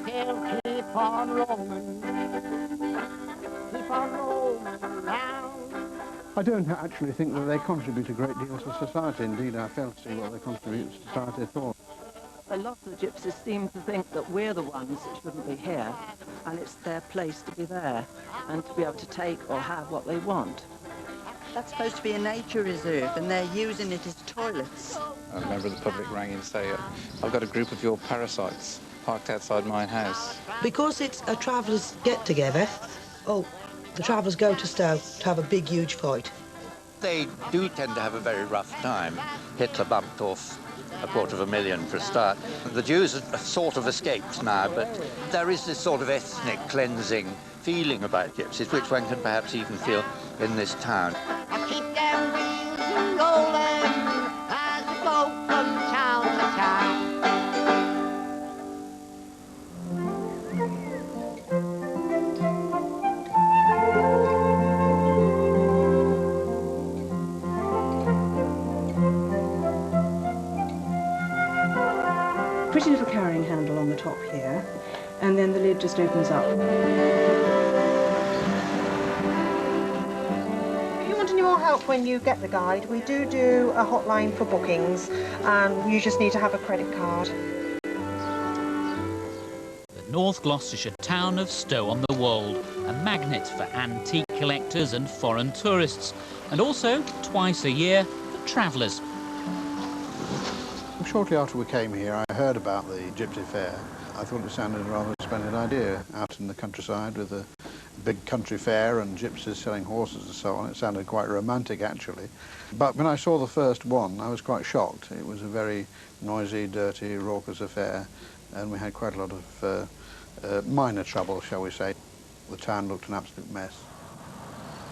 Still keep on roaming around. I don't actually think that they contribute a great deal to society. Indeed, I fail to see what they contribute to society at all. A lot of the gypsies seem to think that we're the ones that shouldn't be here, and it's their place to be there and to be able to take or have what they want. That's supposed to be a nature reserve, and they're using it as toilets. A member of the public rang in to say, I've got a group of your parasites parked outside my house. Because it's a travellers' get-together, the travellers go to Stow to have a big, huge fight. They do tend to have a very rough time. Hitler bumped off 250,000 for a start. The Jews have sort of escaped now, but there is this sort of ethnic cleansing feeling about gypsies, which one can perhaps even feel in this town. I keep them wheels rolling as we go from town to town. Pretty little carrying handle on the top here, and then the lid just opens up. If you want any more help when you get the guide, we do a hotline for bookings, and you just need to have a credit card. The North Gloucestershire town of Stow-on-the-Wold, a magnet for antique collectors and foreign tourists, and also, twice a year, for travellers. Shortly after we came here, I heard about the Gypsy Fair. I thought it sounded a rather splendid idea, out in the countryside with a big country fair and gypsies selling horses and so on. It sounded quite romantic, actually. But when I saw the first one, I was quite shocked. It was a very noisy, dirty, raucous affair, and we had quite a lot of minor trouble, shall we say. The town looked an absolute mess.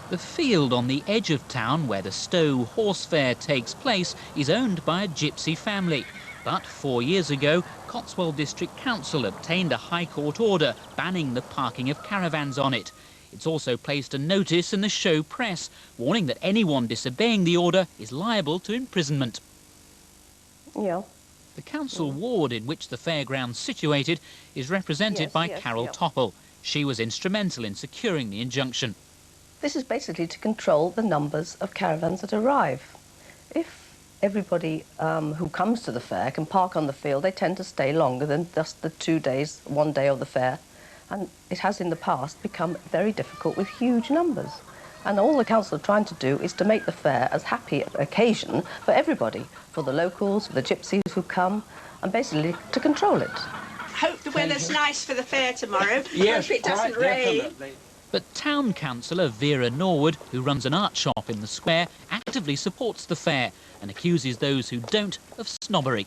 The field on the edge of town where the Stow Horse Fair takes place is owned by a gypsy family. But 4 years ago, Cotswold District Council obtained a High Court order banning the parking of caravans on it. It's also placed a notice in the show press, warning that anyone disobeying the order is liable to imprisonment. Yeah. The council ward in which the fairground's situated is represented by Carol Topple. She was instrumental in securing the injunction. This is basically to control the numbers of caravans that arrive. If everybody who comes to the fair can park on the field, they tend to stay longer than just the 2 days, 1 day of the fair. And it has in the past become very difficult with huge numbers. And all the council are trying to do is to make the fair as happy an occasion for everybody, for the locals, for the gypsies who come, and basically to control it. Hope the weather's nice for the fair tomorrow. Yes, hope it doesn't rain. Definitely. But Town Councillor Vera Norwood, who runs an art shop in the square, actively supports the fair and accuses those who don't of snobbery.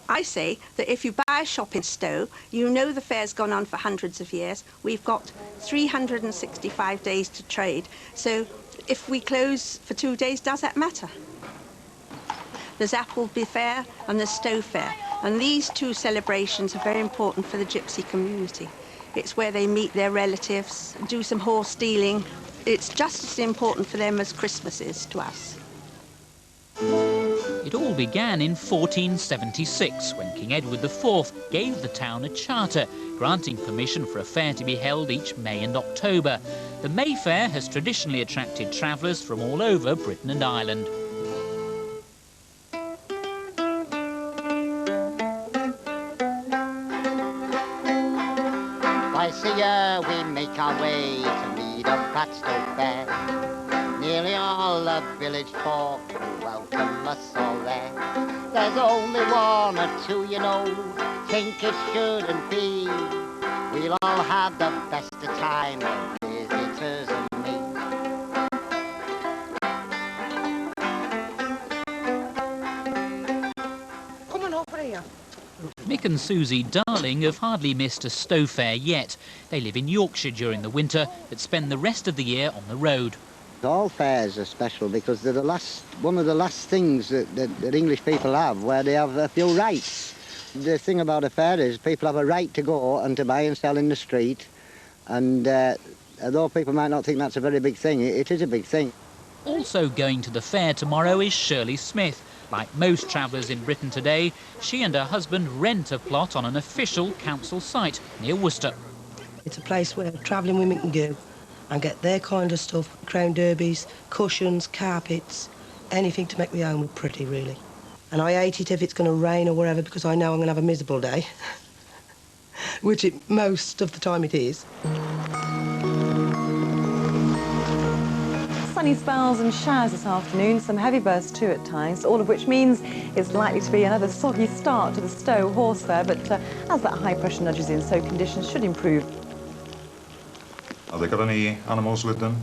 I say that if you buy a shop in Stow, you know the fair's gone on for hundreds of years. We've got 365 days to trade. So if we close for 2 days, does that matter? There's Appleby Fair and there's Stow Fair. And these two celebrations are very important for the gypsy community. It's where they meet their relatives, do some horse dealing. It's just as important for them as Christmas is to us. It all began in 1476, when King Edward IV gave the town a charter, granting permission for a fair to be held each May and October. The May Fair has traditionally attracted travellers from all over Britain and Ireland. Twice a year we make our way to meet up at Stow Fair. Nearly all the village folk welcome us all there. There's only one or two, you know, think it shouldn't be. We'll all have the best of time, the visitors and me. Come on over here. Mick and Susie Darling have hardly missed a Stow Fair yet. They live in Yorkshire during the winter, but spend the rest of the year on the road. All fairs are special because they're one of the last things that English people have, where they have a few rights. The thing about a fair is people have a right to go and to buy and sell in the street, and although people might not think that's a very big thing, it is a big thing. Also going to the fair tomorrow is Shirley Smith, Like most travellers in Britain today, she and her husband rent a plot on an official council site near Worcester. It's a place where travelling women can go and get their kind of stuff, crown derbies, cushions, carpets, anything to make the home look pretty, really. And I hate it if it's going to rain or whatever, because I know I'm going to have a miserable day, which most of the time it is. Sunny spells and showers this afternoon, some heavy bursts too at times, all of which means it's likely to be another soggy start to the Stow Horse Fair, but as that high pressure nudges in, so conditions should improve. Have they got any animals with them?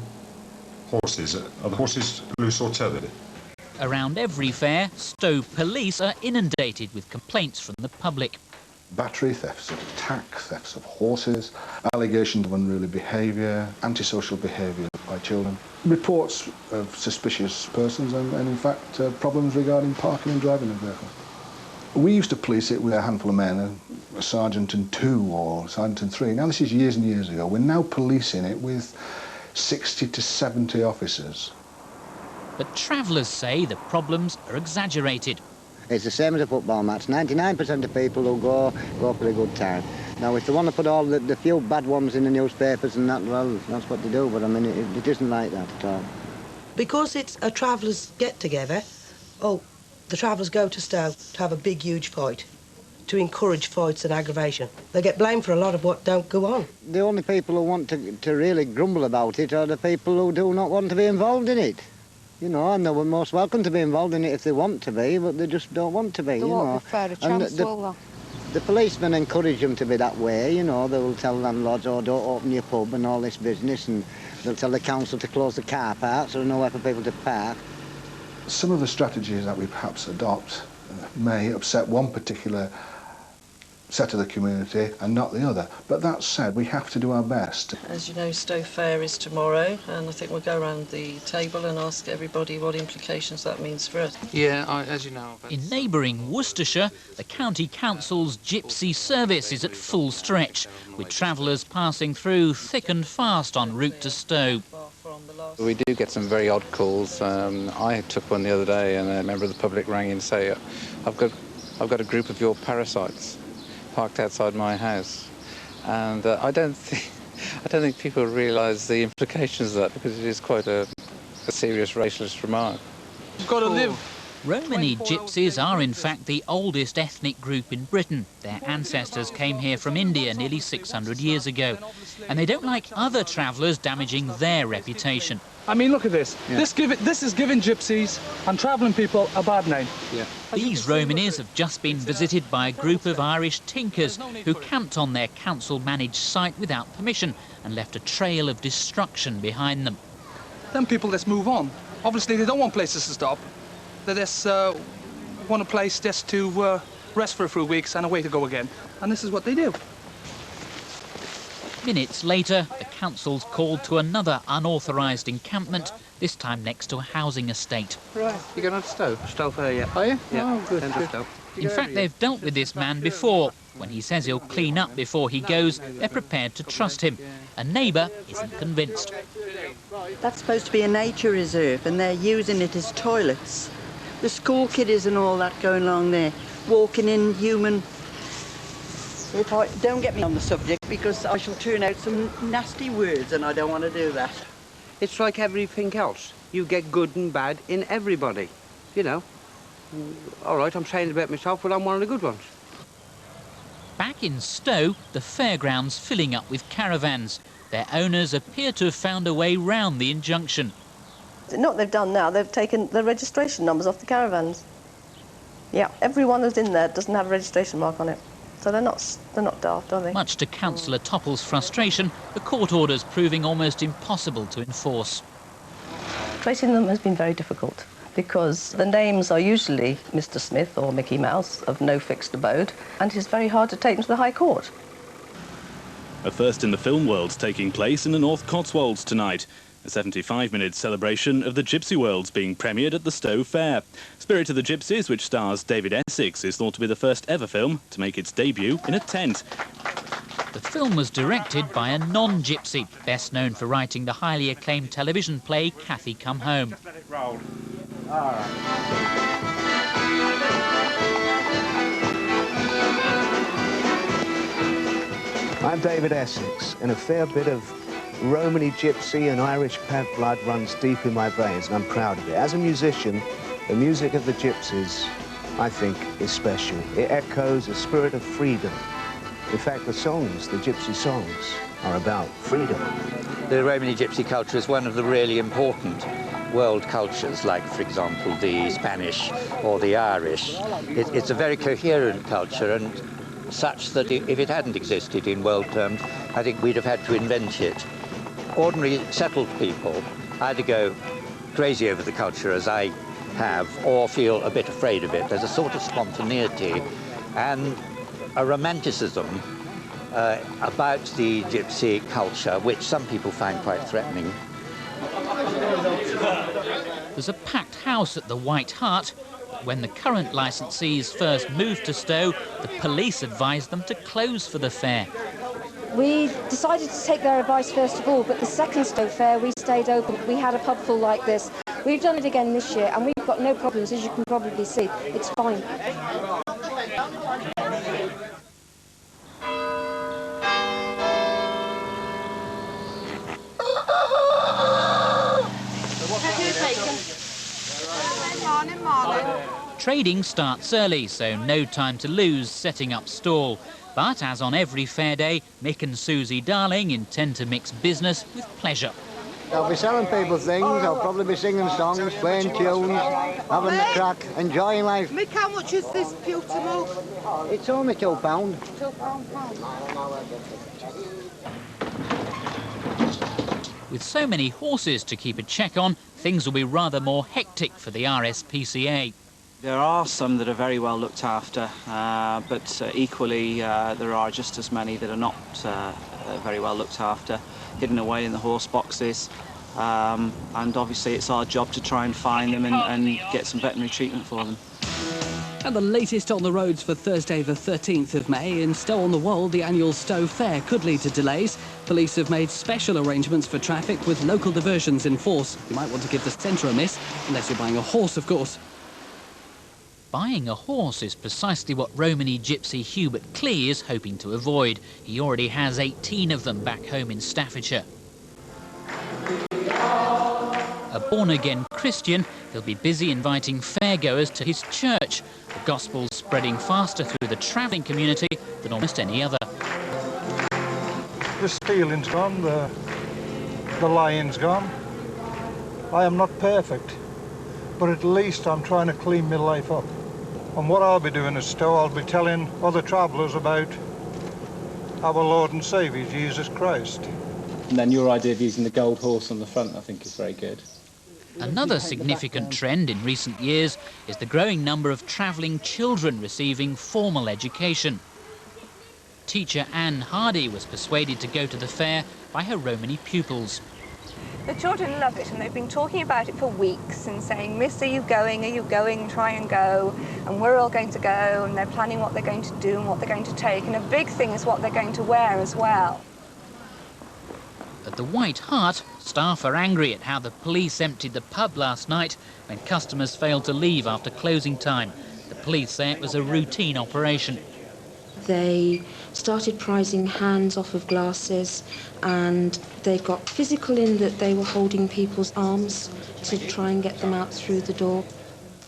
Horses? Are the horses loose or tethered? Around every fair, Stow police are inundated with complaints from the public. Battery, thefts of tack, thefts of horses, allegations of unruly behaviour, antisocial behaviour by children, reports of suspicious persons and in fact problems regarding parking and driving of vehicles. We used to police it with a handful of men, a sergeant and 2 or sergeant and 3. Now this is years and years ago. We're now policing it with 60 to 70 officers. But travellers say the problems are exaggerated. It's the same as a football match. 99% of people who go for a good time. Now, if they want to put all the few bad ones in the newspapers and that, well, that's what they do, but I mean, it isn't like that at all. Because it's a travellers' get-together, the travellers go to Stow to have a big, huge fight, to encourage fights and aggravation. They get blamed for a lot of what don't go on. The only people who want to really grumble about it are the people who do not want to be involved in it. You know, and they're most welcome to be involved in it if they want to be, but they just don't want to be, They won't prefer a chance, will they? The policemen encourage them to be that way, you know. They will tell landlords, oh, don't open your pub and all this business, and they'll tell the council to close the car park so there's nowhere for people to park. Some of the strategies that we perhaps adopt may upset one particular set of the community and not the other. But that said, we have to do our best. As you know, Stow Fair is tomorrow, and I think we'll go around the table and ask everybody what implications that means for us. Yeah, as you know. In neighbouring Worcestershire, the County Council's gypsy service is at full stretch, with travellers passing through thick and fast en route to Stow. We do get some very odd calls. I took one the other day, and a member of the public rang in to say, I've got a group of your parasites parked outside my house, and I don't think people realise the implications of that, because it is quite a serious racialist remark. You've got to live. Romany gypsies are in fact the oldest ethnic group in Britain. Their ancestors came here from India nearly 600 years ago, and they don't like other travellers damaging their reputation. I mean, look at this. Yeah. This is giving gypsies and travelling people a bad name. Yeah. These Romanies have just been visited by a group of Irish tinkers who camped on their council-managed site without permission and left a trail of destruction behind them. Them people, let's move on. Obviously, they don't want places to stop. They just want a place just to rest for a few weeks and away to go again. And this is what they do. Minutes later, the council's called to another unauthorised encampment, this time next to a housing estate. Right, you're going to Stow? Stow Fair, yeah. Are you? Yeah. Oh, good. In fact, they've dealt with this man before. When he says he'll clean up before he goes, they're prepared to trust him. A neighbour isn't convinced. That's supposed to be a nature reserve, and they're using it as toilets. The school kiddies and all that going along there, walking in human... Don't get me on the subject, because I shall turn out some nasty words, and I don't want to do that. It's like everything else. You get good and bad in everybody, you know. All right, I'm saying about myself, but I'm one of the good ones. Back in Stow, the fairground's filling up with caravans. Their owners appear to have found a way round the injunction. You know what they've done now? They've taken the registration numbers off the caravans. Yeah, everyone who's in there doesn't have a registration mark on it. So they're not daft, are they? Much to Councillor Topple's frustration, the court order's proving almost impossible to enforce. Tracing them has been very difficult, because the names are usually Mr. Smith or Mickey Mouse of no fixed abode, and it's very hard to take them to the High Court. A first in the film world's taking place in the North Cotswolds tonight. A 75-minute celebration of the Gypsy World's being premiered at the Stow Fair. Spirit of the Gypsies, which stars David Essex, is thought to be the first ever film to make its debut in a tent. The film was directed by a non-gypsy, best known for writing the highly acclaimed television play Cathy Come Home. Just let it roll. All right. I'm David Essex, and a fair bit of Romany gypsy and Irish pad blood runs deep in my veins, and I'm proud of it. As a musician, the music of the gypsies, I think, is special. It echoes a spirit of freedom. In fact, the songs, the gypsy songs, are about freedom. The Romany gypsy culture is one of the really important world cultures, like, for example, the Spanish or the Irish. It's a very coherent culture, and such that if it hadn't existed in world terms, I think we'd have had to invent it. Ordinary settled people either go crazy over the culture, as I have, or feel a bit afraid of it. There's a sort of spontaneity and a romanticism about the gypsy culture, which some people find quite threatening. There's a packed house at the White Hart. When the current licensees first moved to Stow, the police advised them to close for the fair. We decided to take their advice first of all, but the second Stow Fair we stayed open. We had a pub full like this. We've done it again this year and we've got no problems, as you can probably see. It's fine. Trading starts early, so no time to lose setting up stall. But as on every fair day, Mick and Susie Darling intend to mix business with pleasure. I'll be selling people things, I'll probably be singing songs, playing tunes, having the crack, enjoying life. Mick, how much is this pewter milk? It's only £2. With so many horses to keep a check on, things will be rather more hectic for the RSPCA. There are some that are very well looked after, but equally there are just as many that are not very well looked after, hidden away in the horse boxes, and obviously it's our job to try and find them and get some veterinary treatment for them. And the latest on the roads for Thursday the 13th of May in Stow-on-the-Wold, the annual Stow Fair could lead to delays. Police have made special arrangements for traffic with local diversions in force. You might want to give the centre a miss, unless you're buying a horse, of course. Buying a horse is precisely what Romany gypsy Hubert Clee is hoping to avoid. He already has 18 of them back home in Staffordshire. A born-again Christian, he'll be busy inviting fairgoers to his church. The gospel's spreading faster through the travelling community than almost any other. The stealing's gone, the lying's gone. I am not perfect, but at least I'm trying to clean my life up. And what I'll be doing at Stow, I'll be telling other travellers about our Lord and Saviour, Jesus Christ. And then your idea of using the gold horse on the front, I think, is very good. Another significant trend in recent years is the growing number of travelling children receiving formal education. Teacher Anne Hardy was persuaded to go to the fair by her Romany pupils. The children love it, and they've been talking about it for weeks and saying, Miss, are you going, try and go, and we're all going to go, and they're planning what they're going to do and what they're going to take, and a big thing is what they're going to wear as well. At the White Hart, staff are angry at how the police emptied the pub last night when customers failed to leave after closing time. The police say it was a routine operation. They started prizing hands off of glasses, and they got physical in that they were holding people's arms to try and get them out through the door.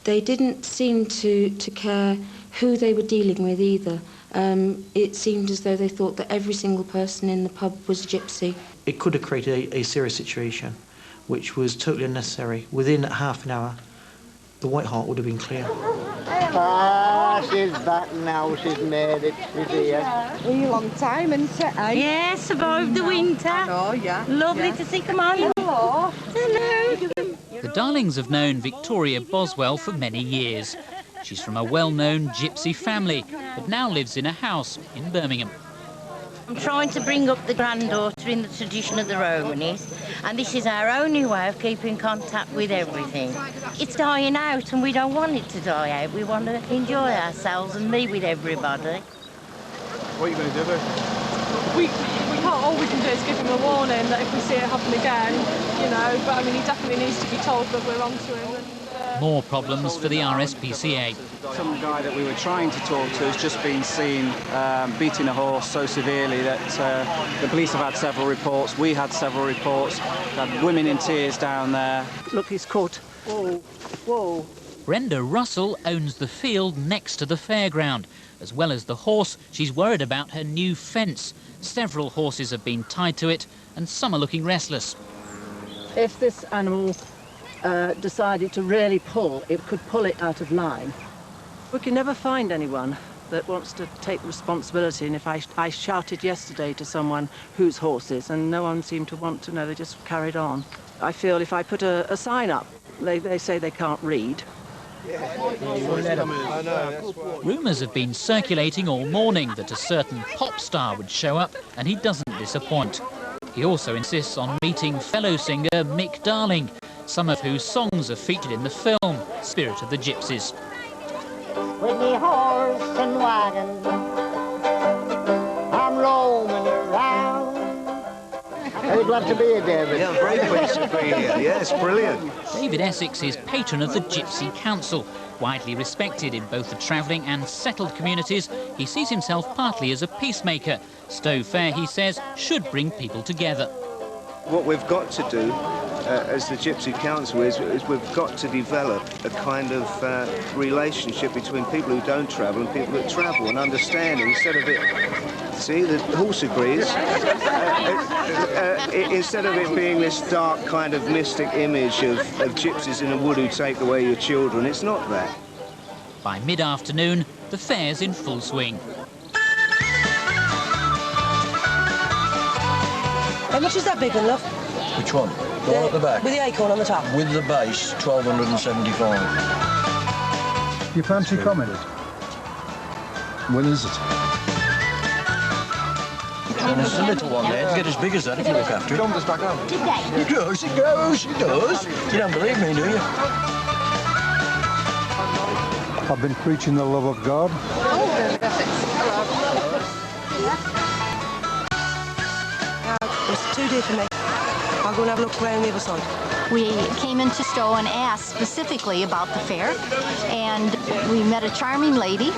They didn't seem to care who they were dealing with either. It seemed as though they thought that every single person in the pub was a gypsy. It could have created a serious situation, which was totally unnecessary. Within half an hour, the White Hart would have been clear. Ah, she's back now, she's made it, she's here. Were you a long time, isn't it? Yeah, survived the winter. Oh, yeah. Lovely to see, come on. Hello. Hello. The Darlings have known Victoria Boswell for many years. She's from a well-known gypsy family, but now lives in a house in Birmingham. I'm trying to bring up the granddaughter in the tradition of the Romanies, and this is our only way of keeping contact with everything. It's dying out, and we don't want it to die out. We want to enjoy ourselves and be with everybody. What are you going to do about it? We can't, all we can do is give him a warning that if we see it happen again, you know, but I mean, he definitely needs to be told that we're onto him. And, More problems for the RSPCA. Some guy that we were trying to talk to has just been seen beating a horse so severely that the police have had several reports. We had several reports. Had women in tears down there. Look, he's caught. Whoa, whoa. Brenda Russell owns the field next to the fairground. As well as the horse, she's worried about her new fence. Several horses have been tied to it, and some are looking restless. If this animal decided to really pull, it could pull it out of line. We can never find anyone that wants to take responsibility, and if I shouted yesterday to someone whose horses, and no one seemed to want to know, they just carried on. I feel if I put a sign up, they say they can't read. Rumours have been circulating all morning that a certain pop star would show up, and he doesn't disappoint. He also insists on meeting fellow singer Mick Darling, some of whose songs are featured in the film Spirit of the Gypsies. With me horse and wagon, I'm roaming around. Very glad to be here, David. Yeah, I'm very pleased to be here. Yes, brilliant. David Essex is patron of the Gypsy Council. Widely respected in both the travelling and settled communities, he sees himself partly as a peacemaker. Stow Fair, he says, should bring people together. What we've got to do as the Gypsy Council is we've got to develop a kind of relationship between people who don't travel and people that travel, and understanding instead of it. See, the horse agrees. Instead of it being this dark kind of mystic image of gypsies in a wood who take away your children, it's not that. By mid-afternoon, the fair's in full swing. How much is that big one, love? Which one? The one at the back? With the acorn on the top. With the base, 1275. You fancy coming? When is it? And there's a little one there. It'll get as big as that if you look after it. Goes back on. It goes, it goes, it does. You don't believe me, do you? I've been preaching the love of God. It's too deep for me. I'll go and have a look around the other side. We came into Stow and asked specifically about the fair, and we met a charming lady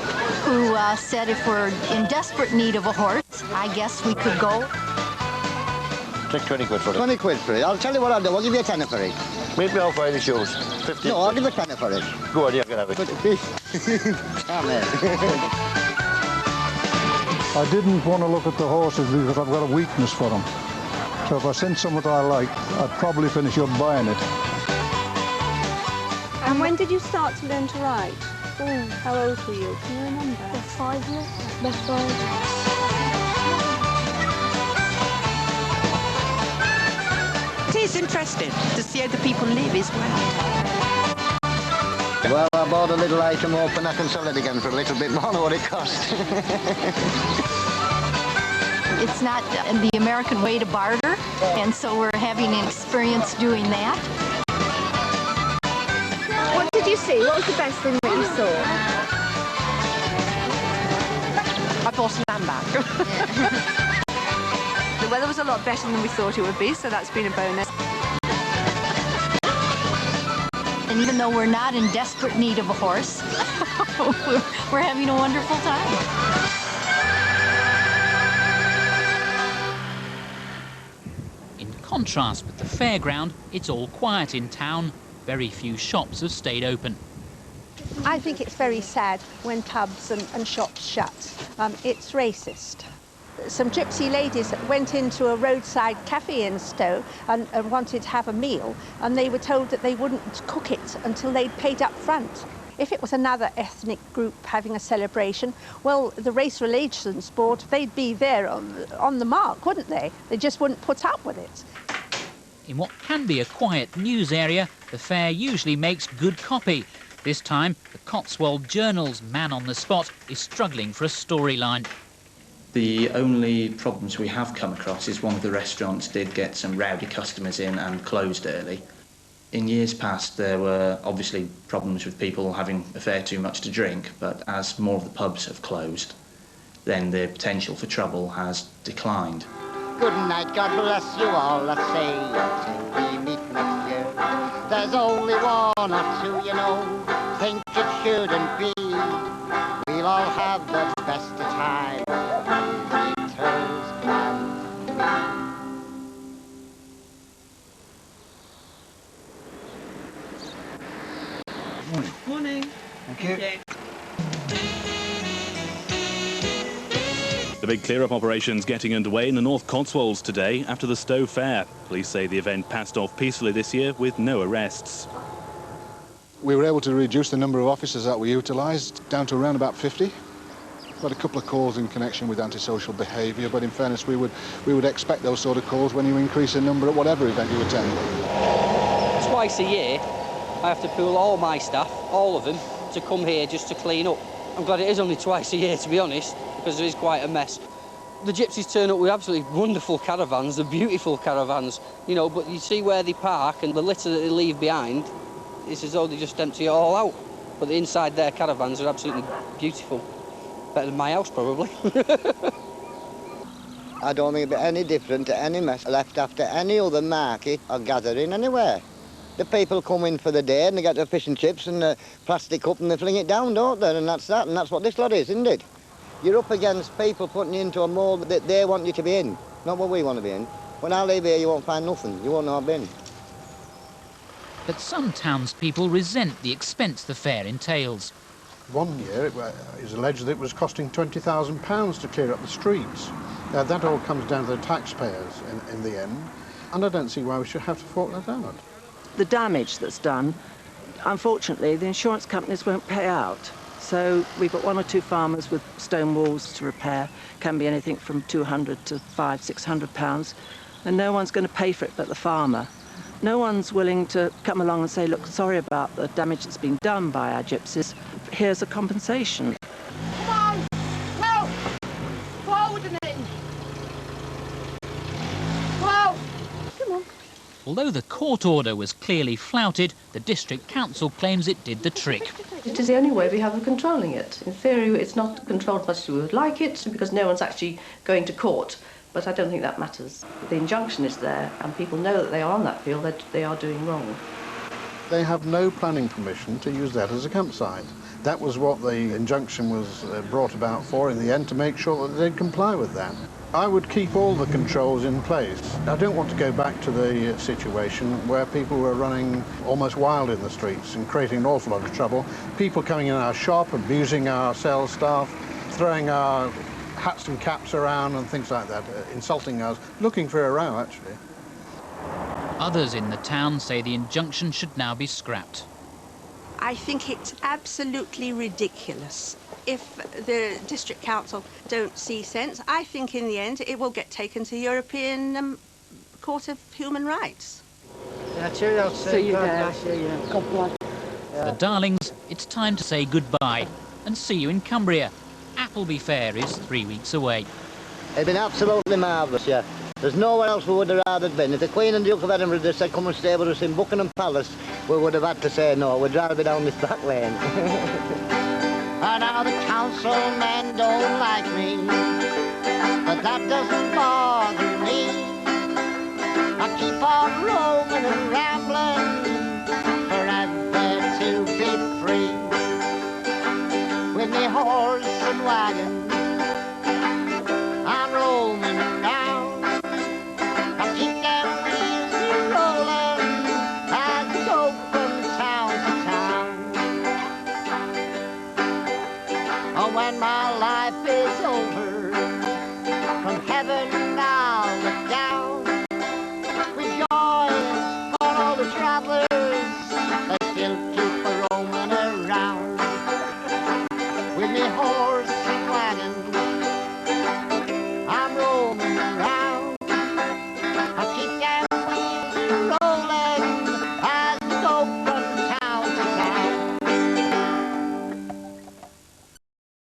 who said if we're in desperate need of a horse, I guess we could go. Take 20 quid for it. 20 quid for it. I'll tell you what I'll do. I'll give you a tenner for it. Meet me halfway the shows. 50. No, I'll give you a tenner for it. Go on, you can have it. Come here. I didn't want to look at the horses because I've got a weakness for them. So if I sent someone that I like, I'd probably finish up buying it. And when did you start to learn to ride? Oh, how old were you? Can you remember? About 5 years. About 5. It is interesting to see how the people live as well. Well, I bought a little item up and I can sell it again for a little bit more than what it cost. It's not the American way to barter, and so we're having an experience doing that. What did you see? What was the best thing that you saw? I bought a handbag. The weather was a lot better than we thought it would be, so that's been a bonus. And even though we're not in desperate need of a horse, we're having a wonderful time. In contrast with the fairground, it's all quiet in town. Very few shops have stayed open. I think it's very sad when pubs and shops shut. It's racist. Some gypsy ladies went into a roadside cafe in Stow and wanted to have a meal, and they were told that they wouldn't cook it until they'd paid up front. If it was another ethnic group having a celebration, well, the Race Relations Board, they'd be there on the mark, wouldn't they? They just wouldn't put up with it. In what can be a quiet news area, the fair usually makes good copy. This time, the Cotswold Journal's man on the spot is struggling for a storyline. The only problems we have come across is one of the restaurants did get some rowdy customers in and closed early. In years past, there were obviously problems with people having a fair too much to drink, but as more of the pubs have closed, then the potential for trouble has declined. Good night, God bless you all. I say until we meet next year. There's only one or two, you know, think it shouldn't be. We'll all have the best of time. Visitors and Morning. Morning. Thank you. The big clear-up operation's getting underway in the North Cotswolds today after the Stow Fair. Police say the event passed off peacefully this year with no arrests. We were able to reduce the number of officers that we utilised down to around about 50. Got a couple of calls in connection with antisocial behaviour, but in fairness we would expect those sort of calls when you increase the number at whatever event you attend. Twice a year I have to pool all my staff, all of them, to come here just to clean up. I'm glad it is only twice a year, to be honest, because it is quite a mess. The gypsies turn up with absolutely wonderful caravans, they're beautiful caravans, you know, but you see where they park and the litter that they leave behind, it's as though they just empty it all out. But the inside their caravans are absolutely beautiful. Better than my house, probably. I don't think it'll be any different to any mess left after any other market or gathering anywhere. The people come in for the day and they get their fish and chips and the plastic cup and they fling it down, don't they? And that's that, and that's what this lot is, isn't it? You're up against people putting you into a mould that they want you to be in, not what we want to be in. When I leave here, you won't find nothing. You won't know I've been. But some townspeople resent the expense the fair entails. One year it was alleged that it was costing £20,000 to clear up the streets. That all comes down to the taxpayers in the end, and I don't see why we should have to fork that out. The damage that's done, unfortunately, the insurance companies won't pay out. So we've got 1 or 2 farmers with stone walls to repair, can be anything from £200 to £500–600, and no one's going to pay for it but the farmer. No one's willing to come along and say, look, sorry about the damage that's been done by our gypsies, here's a compensation. Come on! No! Forward a minute! Whoa! Come on. Although the court order was clearly flouted, the district council claims it did the trick. It is the only way we have of controlling it. In theory, it's not controlled as much as we would like it, because no one's actually going to court. But I don't think that matters. The injunction is there, and people know that they are on that field, that they are doing wrong. They have no planning permission to use that as a campsite. That was what the injunction was brought about for in the end, to make sure that they'd comply with that. I would keep all the controls in place. I don't want to go back to the situation where people were running almost wild in the streets and creating an awful lot of trouble. People coming in our shop, abusing our sales staff, throwing our hats and caps around and things like that, insulting us, looking for a row, actually. Others in the town say the injunction should now be scrapped. I think it's absolutely ridiculous. If the district council don't see sense, I think in the end it will get taken to European Court of Human Rights. Cheerio, See you there. God bless. The darlings, it's time to say goodbye and see you in Cumbria. Appleby Fair is 3 weeks away. It's been absolutely marvellous, yeah. There's nowhere else we would have rather been. If the Queen and Duke of Edinburgh had said come and stay with us in Buckingham Palace, we would have had to say no. We'd rather be down this back lane. And now the councilmen don't like me, but that doesn't